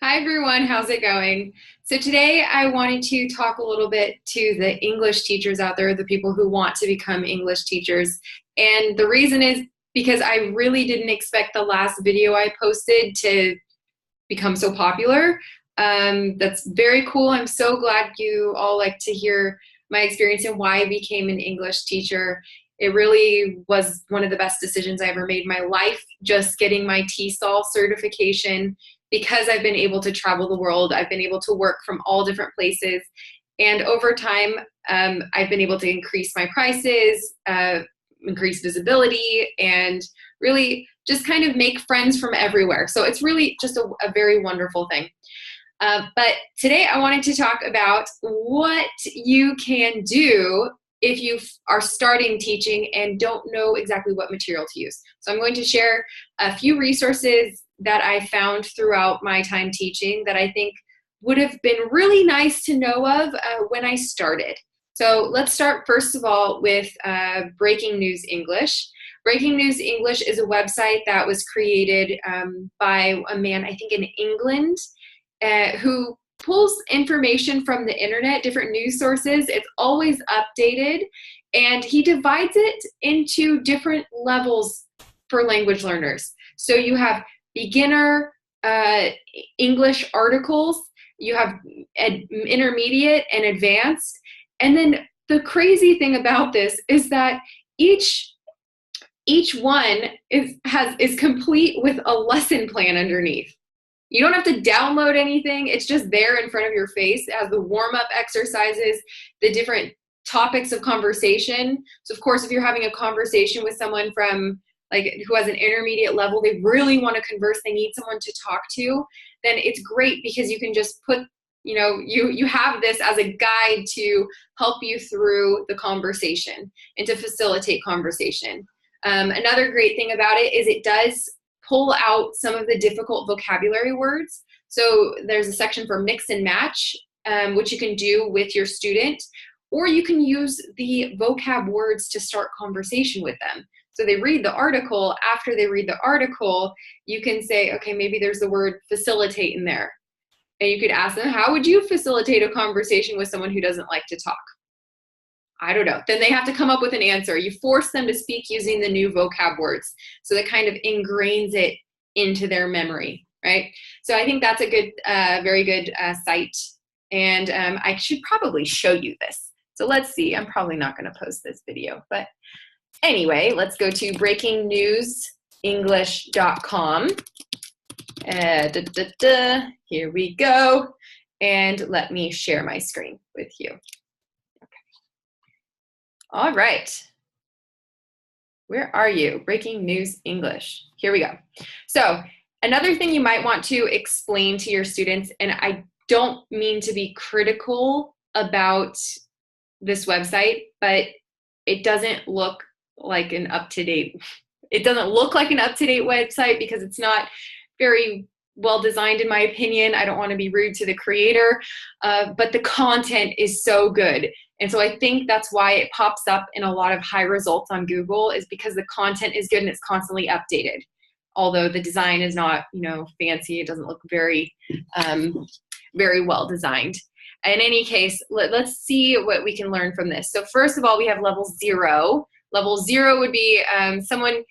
Hi everyone, how's it going? So today I wanted to talk a little bit to the English teachers out there, the people who want to become English teachers. And the reason is because I really didn't expect the last video I posted to become so popular. That's very cool. I'm so glad you all like to hear my experience and why I became an English teacher. It really was one of the best decisions I ever made in my life, just getting my TESOL certification because I've been able to travel the world. I've been able to work from all different places. And over time, I've been able to increase my prices, increase visibility, and really just kind of make friends from everywhere. So it's really just a very wonderful thing. But today I wanted to talk about what you can do if you are starting teaching and don't know exactly what material to use. So I'm going to share a few resources that I found throughout my time teaching that I think would have been really nice to know of when I started. So let's start first of all with Breaking News English. Breaking News English is a website that was created by a man, I think in England, who pulls information from the internet, different news sources. It's always updated, and he divides it into different levels for language learners. So you have beginner English articles, you have intermediate and advanced, and then the crazy thing about this is that each one is complete with a lesson plan underneath. You don't have to download anything. It's just there in front of your face. It has the warm-up exercises, the different topics of conversation. So of course, if you're having a conversation with someone from who has an intermediate level, they really want to converse, they need someone to talk to, then it's great because you can just put, you have this as a guide to help you through the conversation and to facilitate conversation. Another great thing about it is it does pull out some of the difficult vocabulary words. So there's a section for mix and match, which you can do with your student, or you can use the vocab words to start conversation with them. So they read the article. After they read the article, you can say, okay, maybe there's the word facilitate in there. And you could ask them, how would you facilitate a conversation with someone who doesn't like to talk? I don't know. Then they have to come up with an answer. You force them to speak using the new vocab words. So that kind of ingrains it into their memory, right? So I think that's a good, very good site. And I should probably show you this. So let's see. I'm probably not going to post this video. But anyway, let's go to breakingnewsenglish.com. Here we go. And let me share my screen with you. All right. Where are you? Breaking News English. Here we go. So another thing you might want to explain to your students, and I don't mean to be critical about this website, but it doesn't look like an up-to-date, it doesn't look like an up-to-date website because it's not very well designed in my opinion. I don't want to be rude to the creator, but the content is so good. And so I think that's why it pops up in a lot of high results on Google, is because the content is good and it's constantly updated. Although the design is not, fancy, it doesn't look very, very well designed. In any case, let's see what we can learn from this. So first of all, we have level 0. Level 0 would be someone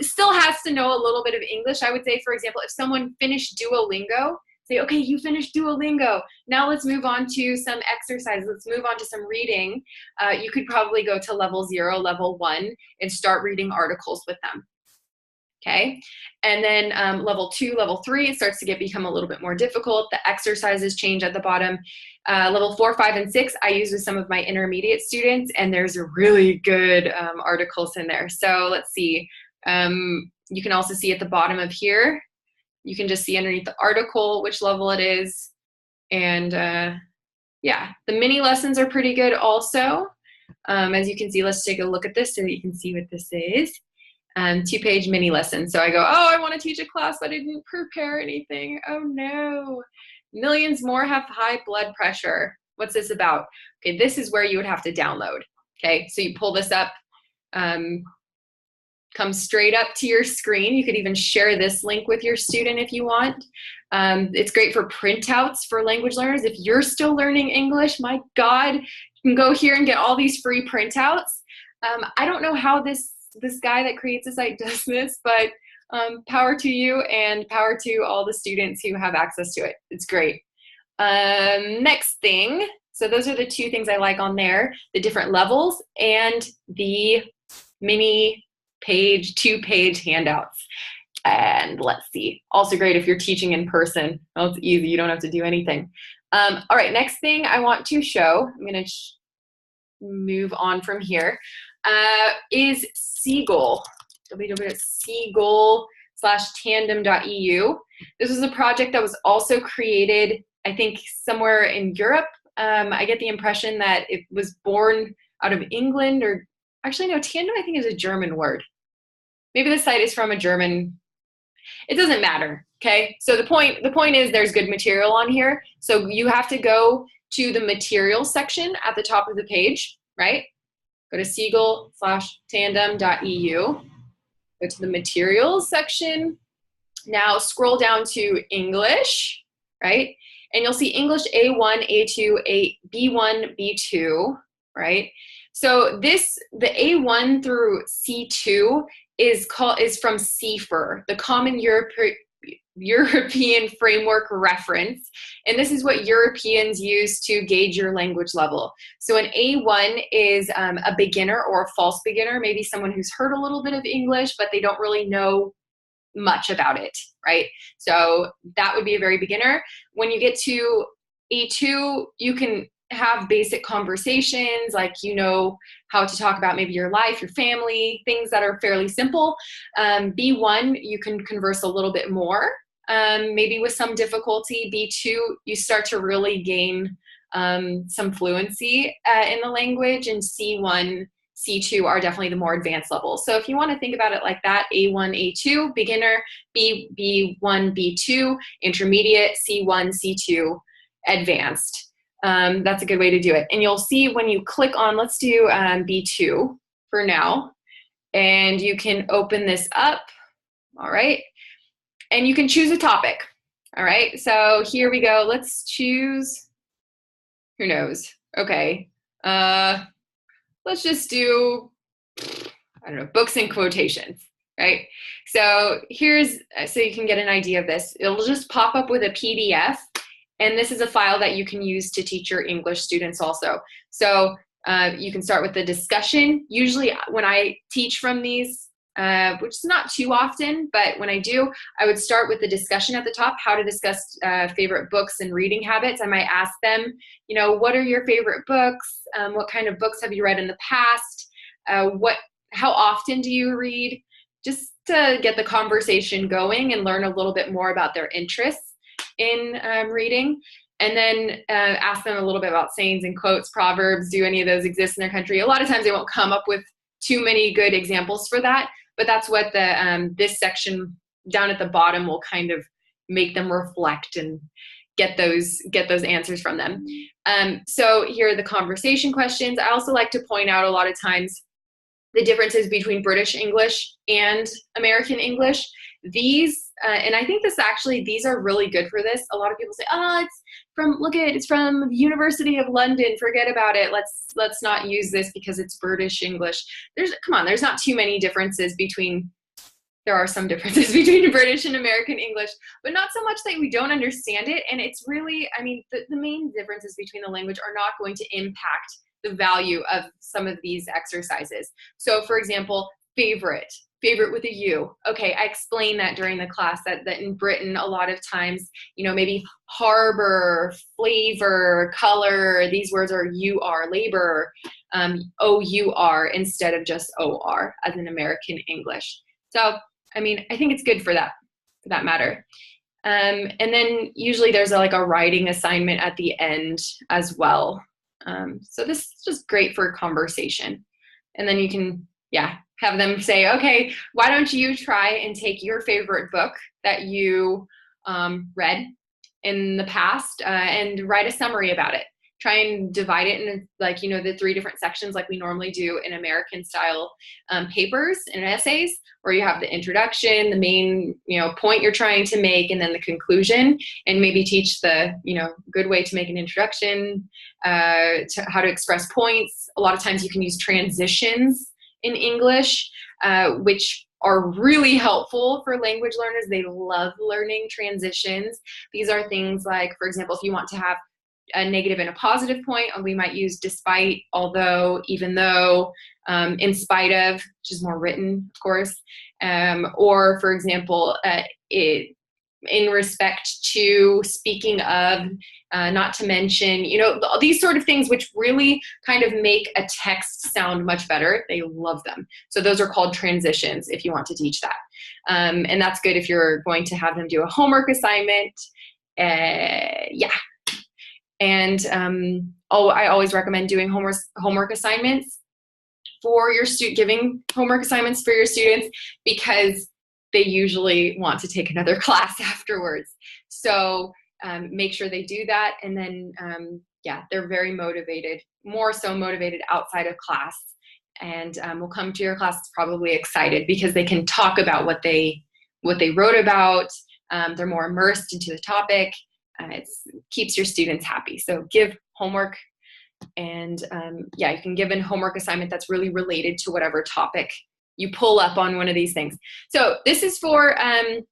still has to know a little bit of English. I would say, for example, if someone finished Duolingo, say, okay, you finished Duolingo. Now let's move on to some exercises. Let's move on to some reading. You could probably go to level 0, level 1, and start reading articles with them. Okay, and then level 2, level 3, it starts to become a little bit more difficult. The exercises change at the bottom. Level 4, 5, and 6, I use with some of my intermediate students, and there's really good articles in there. So let's see. You can also see at the bottom of here, you can just see underneath the article which level it is. And yeah, the mini lessons are pretty good also. As you can see, let's take a look at this so that you can see what this is. 2-page mini lesson. So I go, oh, I want to teach a class, but I didn't prepare anything. Oh no. Millions more have high blood pressure. What's this about? Okay, this is where you would have to download. Okay, so you pull this up. comes straight up to your screen. You could even share this link with your student if you want. It's great for printouts for language learners. If you're still learning English, my God, you can go here and get all these free printouts. I don't know how this guy that creates the site does this, but power to you and power to all the students who have access to it. It's great. Next thing, so those are the two things I like on there, the different levels and the mini page, 2-page handouts. And let's see, also great if you're teaching in person. Well, it's easy, you don't have to do anything. All right, next thing I want to show, I'm gonna move on from here, is Siegel, www.siegel/tandem.eu. This was a project that was also created, I think, somewhere in Europe. I get the impression that it was born out of England, or actually no, tandem I think is a German word. Maybe the site is from a German, it doesn't matter, okay? So the point is there's good material on here. So you have to go to the materials section at the top of the page, right? Go to siegel/tandem.eu, go to the materials section. Now scroll down to English, right? And you'll see English A1, A2, B1, B2, right? So the A1 through C2 is from CFR, the Common European Framework Reference. And this is what Europeans use to gauge your language level. So an A1 is a beginner or a false beginner, maybe someone who's heard a little bit of English, but they don't really know much about it, right? So that would be a very beginner. When you get to A2, you can have basic conversations, like you know how to talk about maybe your life, your family, things that are fairly simple. B1, you can converse a little bit more, maybe with some difficulty. B2, you start to really gain some fluency in the language, and C1, C2 are definitely the more advanced levels. So if you want to think about it like that, A1, A2, beginner, B1, B2, intermediate, C1, C2, advanced. That's a good way to do it. And you'll see when you click on, let's do B2 for now, and you can open this up, all right? And you can choose a topic, all right? So here we go, let's choose, who knows? Okay, let's just do, I don't know, books and quotations, right? So so you can get an idea of this. It'll just pop up with a PDF. And this is a file that you can use to teach your English students also. So you can start with the discussion. Usually when I teach from these, which is not too often, but when I do, I would start with the discussion at the top, how to discuss favorite books and reading habits. I might ask them, you know, what are your favorite books? What kind of books have you read in the past? How often do you read? Just to get the conversation going and learn a little bit more about their interests in reading, and then ask them a little bit about sayings and quotes, proverbs. Do any of those exist in their country? A lot of times they won't come up with too many good examples for that, but that's what this section down at the bottom will kind of make them reflect and get those answers from them. So here are the conversation questions. I also like to point out a lot of times the differences between British English and American English. These, and I think these are really good for this. A lot of people say, oh, it's from the University of London, forget about it. Let's not use this because it's British English. There's not too many differences there are some differences between British and American English, but not so much that we don't understand it. And it's really, I mean, the main differences between the language are not going to impact the value of some of these exercises. So for example, favorite with a U. Okay, I explained that during the class that in Britain, a lot of times, you know, maybe harbor, flavor, color, these words are UR, labor, OUR instead of just OR as in American English. So, I mean, I think it's good for that matter. And then usually there's a writing assignment at the end as well. So this is just great for conversation. And then you can, have them say, okay, why don't you try and take your favorite book that you read in the past and write a summary about it. try and divide it into like, the 3 different sections like we normally do in American style papers and essays, where you have the introduction, the main, point you're trying to make, and then the conclusion, and maybe teach the, good way to make an introduction, to how to express points. A lot of times you can use transitions in English, which are really helpful for language learners. They love learning transitions. These are things like, for example, if you want to have a negative and a positive point, we might use despite, although, even though, in spite of, which is more written, of course, or for example, in respect to, speaking of, not to mention, these sort of things which really kind of make a text sound much better. They love them. So those are called transitions if you want to teach that. And that's good if you're going to have them do a homework assignment. Yeah. And I always recommend doing homework assignments for your giving homework assignments for your students, because they usually want to take another class afterwards. So make sure they do that. And then, they're very motivated, more so motivated outside of class. And will come to your class probably excited because they can talk about what they wrote about. They're more immersed into the topic. It keeps your students happy. So give homework, and you can give a homework assignment that's really related to whatever topic you pull up on one of these things. So this is for any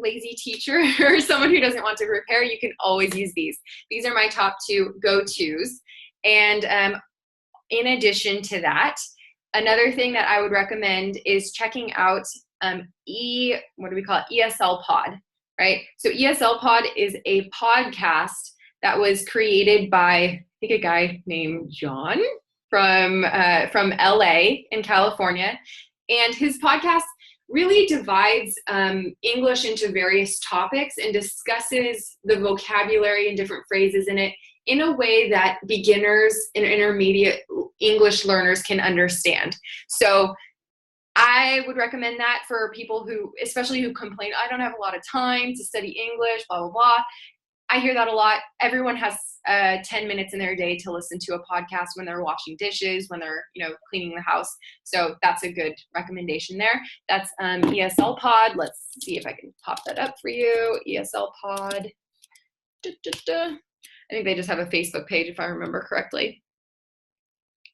lazy teacher or someone who doesn't want to prepare. You can always use these. These are my top 2 go-tos. And in addition to that, another thing that I would recommend is checking out ESL Pod. Right? So ESL Pod is a podcast that was created by, I think, a guy named John from LA in California. And his podcast really divides English into various topics and discusses the vocabulary and different phrases in it in a way that beginners and intermediate English learners can understand. So I would recommend that for people especially who complain, I don't have a lot of time to study English, blah, blah, blah. I hear that a lot. Everyone has 10 minutes in their day to listen to a podcast when they're washing dishes, when they're, cleaning the house. So that's a good recommendation there. That's ESL Pod. Let's see if I can pop that up for you. ESL Pod. I think they just have a Facebook page, if I remember correctly.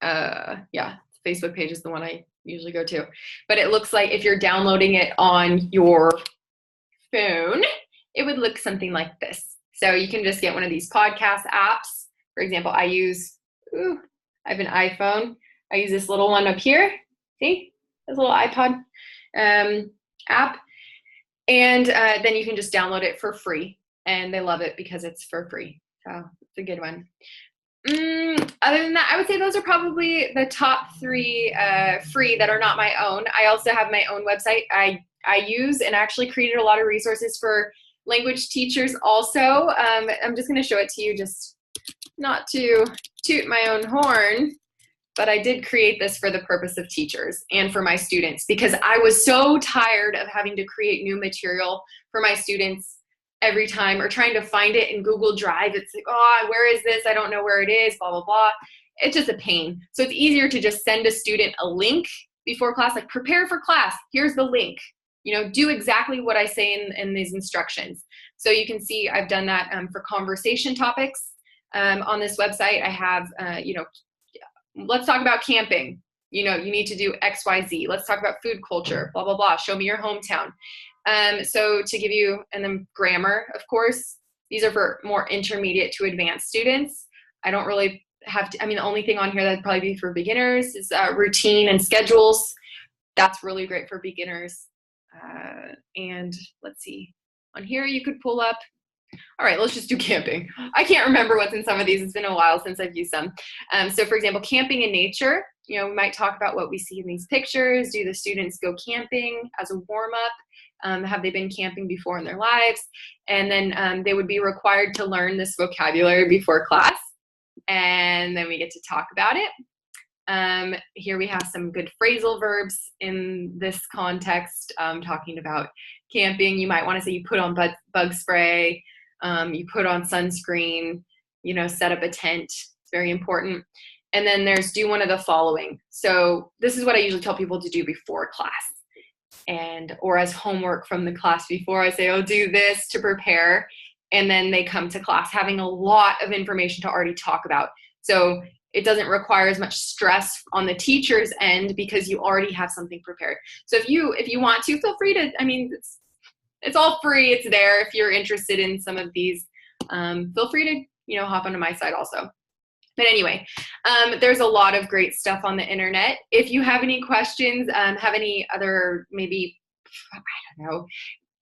Facebook page is the one I usually go to. But it looks like if you're downloading it on your phone, it would look something like this. So you can just get one of these podcast apps. For example, I have an iPhone. I use this little one up here. See? This little iPod app. And then you can just download it for free. And they love it because it's for free. So it's a good one. Other than that, I would say those are probably the top 3 free that are not my own. I also have my own website I use, and actually created a lot of resources for language teachers also. I'm just going to show it to you, just not to toot my own horn, but I did create this for the purpose of teachers and for my students, because I was so tired of having to create new material for my students every time, or trying to find it in Google Drive. It's like, where is this? I don't know where it is, blah, blah, blah. It's just a pain. So it's easier to just send a student a link before class, like prepare for class. Here's the link. Do exactly what I say in these instructions. So you can see I've done that for conversation topics. On this website, I have, let's talk about camping. You need to do X, Y, Z. Let's talk about food culture, blah, blah, blah. Show me your hometown. So to give you, and then grammar, of course, these are for more intermediate to advanced students. I don't really have to, the only thing on here that'd probably be for beginners is routine and schedules. That's really great for beginners. And let's see, on here you could pull up, all right, let's just do camping. I can't remember what's in some of these. It's been a while since I've used them. So for example, camping in nature, we might talk about what we see in these pictures. Do the students go camping as a warm-up? Have they been camping before in their lives? And then they would be required to learn this vocabulary before class. And then we get to talk about it. Here we have some good phrasal verbs in this context, talking about camping. You might want to say you put on bug spray, you put on sunscreen, set up a tent. It's very important. And then there's do one of the following. So this is what I usually tell people to do before class or as homework from the class before. I say, oh, do this to prepare. And then they come to class having a lot of information to already talk about. So it doesn't require as much stress on the teacher's end because you already have something prepared. So if you want to, feel free to, it's all free. It's there. If you're interested in some of these, feel free to, hop onto my site also. But anyway, there's a lot of great stuff on the internet. If you have any questions, have any other, maybe, I don't know,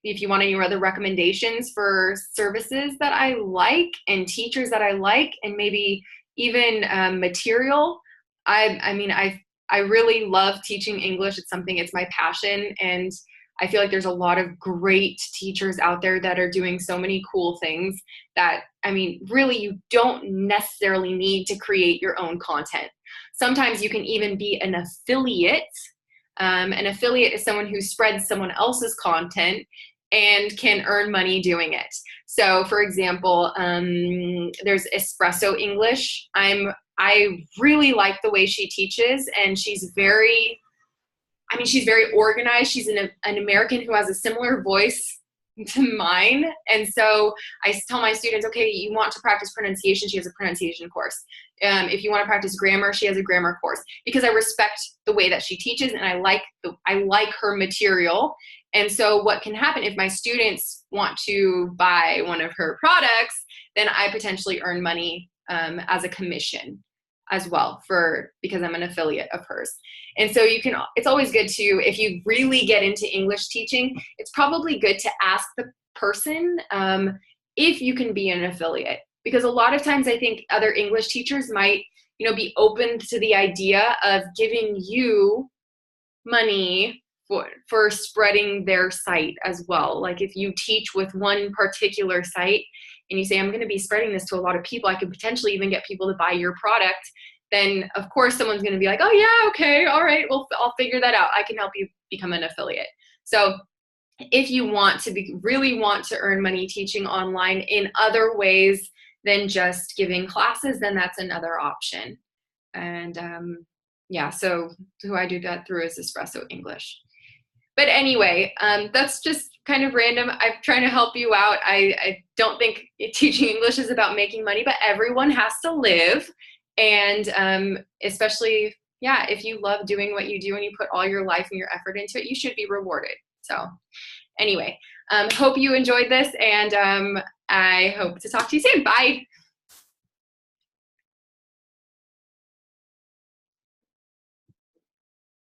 if you want any other recommendations for services that I like and teachers that I like, and maybe even material, I really love teaching English. It's my passion, and I feel like there's a lot of great teachers out there that are doing so many cool things that, really you don't necessarily need to create your own content. Sometimes you can even be an affiliate. An affiliate is someone who spreads someone else's content and can earn money doing it. So for example, there's Espresso English. I really like the way she teaches, and she's very organized. She's an American who has a similar voice to mine. And so I tell my students, okay, you want to practice pronunciation, she has a pronunciation course. If you want to practice grammar, she has a grammar course, because I respect the way that she teaches, and I like her material. And so what can happen if my students want to buy one of her products, then I potentially earn money as a commission as well, because I'm an affiliate of hers. And so it's always good to, if you really get into English teaching, it's probably good to ask the person if you can be an affiliate, because a lot of times I think other English teachers might, be open to the idea of giving you money for spreading their site as well. Like if you teach with one particular site and you say, I'm going to be spreading this to a lot of people, I could potentially even get people to buy your product, then of course someone's going to be like, oh yeah, okay, all right, well, I'll figure that out. I can help you become an affiliate. So if you really want to earn money teaching online in other ways than just giving classes, then that's another option. And so who I do that through is Espresso English. But anyway, that's just kind of random. I'm trying to help you out. I don't think teaching English is about making money, but everyone has to live. And especially, if you love doing what you do and you put all your life and your effort into it, you should be rewarded. So anyway, hope you enjoyed this, and I hope to talk to you soon. Bye.